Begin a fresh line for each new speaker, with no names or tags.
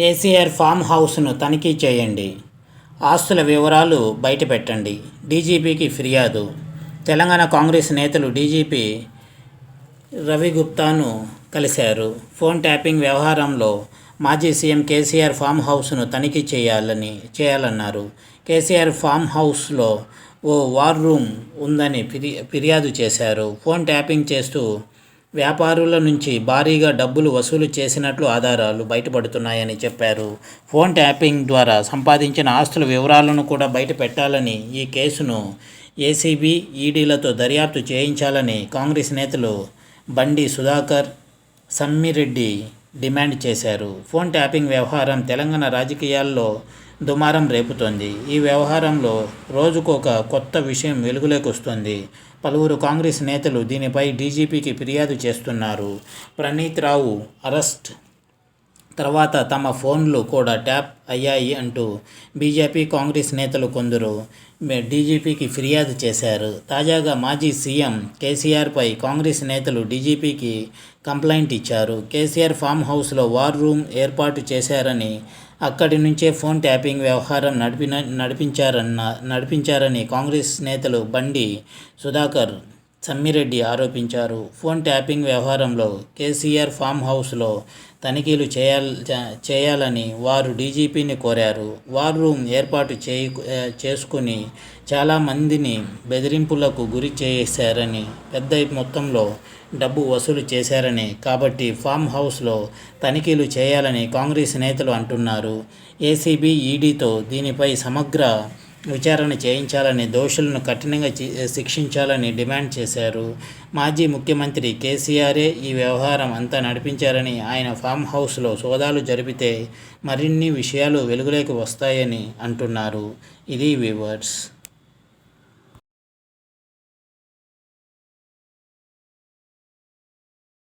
KCR form హౌస్ను తనిఖీ చేయండి, ఆస్తుల వివరాలు బయటపెట్టండి, డీజీపీకి ఫిర్యాదు. తెలంగాణ కాంగ్రెస్ నేతలు డీజీపీ రవిగుప్తాను కలిశారు. ఫోన్ ట్యాపింగ్ వ్యవహారంలో మాజీ సీఎం కేసీఆర్ ఫామ్ హౌస్ను తనిఖీ చేయాలన్నారు. కేసీఆర్ ఫామ్ హౌస్లో ఓ వార్ రూమ్ ఉందని ఫిర్యాదు చేశారు. ఫోన్ ట్యాపింగ్ చేస్తూ వ్యాపారుల నుంచి భారీగా డబ్బులు వసూలు చేసినట్లు ఆధారాలు బయటపడుతున్నాయని చెప్పారు. ఫోన్ ట్యాపింగ్ ద్వారా సంపాదించిన ఆస్తుల వివరాలను కూడా బయట పెట్టాలని, ఈ కేసును ఏసీబీ, ఈడీలతో దర్యాప్తు చేయించాలని కాంగ్రెస్ నేతలు బండి సుధాకర్, సమ్మిరెడ్డి డిమాండ్ చేశారు. ఫోన్ ట్యాపింగ్ వ్యవహారం తెలంగాణ రాజకీయాల్లో దుమారం రేపుతోంది. ఈ వ్యవహారంలో రోజుకొక కొత్త విషయం వెలుగులోకి వస్తోంది. పలువురు కాంగ్రెస్ నేతలు దీనిపై డీజీపీకి ఫిర్యాదు చేస్తున్నారు. ప్రణీత్ రావు అరెస్ట్ తర్వాత తమ ఫోన్లు కూడా ట్యాప్ అయ్యాయి అంటూ బీజేపీ, కాంగ్రెస్ నేతలు కొందరు డీజీపీకి ఫిర్యాదు చేశారు. తాజాగా మాజీ సీఎం కేసీఆర్పై కాంగ్రెస్ నేతలు డీజీపీకి కంప్లైంట్ ఇచ్చారు. కేసీఆర్ ఫామ్ హౌస్లో వార్ రూమ్ ఏర్పాటు చేశారని, అక్కడి నుంచే ఫోన్ ట్యాపింగ్ వ్యవహారం నడిపించారని కాంగ్రెస్ నేతలు బండి సుధాకర్, సమ్మిరెడ్డి ఆరోపించారు. ఫోన్ ట్యాపింగ్ వ్యవహారంలో కేసీఆర్ ఫామ్ హౌస్లో తనిఖీలు చేయాలని వారు డీజీపీని కోరారు. వార్ రూమ్ ఏర్పాటు చేసుకుని చాలామందిని బెదిరింపులకు గురి చేశారని, పెద్ద మొత్తంలో డబ్బు వసూలు చేశారని, కాబట్టి ఫామ్ హౌస్లో తనిఖీలు చేయాలని కాంగ్రెస్ నేతలు అంటున్నారు. ఏసీబీ, ఈడీతో దీనిపై సమగ్ర విచారణ చేయించాలని, దోషులను కఠినంగా శిక్షించాలని డిమాండ్ చేశారు. మాజీ ముఖ్యమంత్రి కేసీఆరే ఈ వ్యవహారం అంతా నడిపించారని, ఆయన ఫామ్ హౌస్లో సోదాలు జరిపితే మరిన్ని విషయాలు వెలుగులోకి వస్తాయని అంటున్నారు. ఇది వ్యూవర్స్.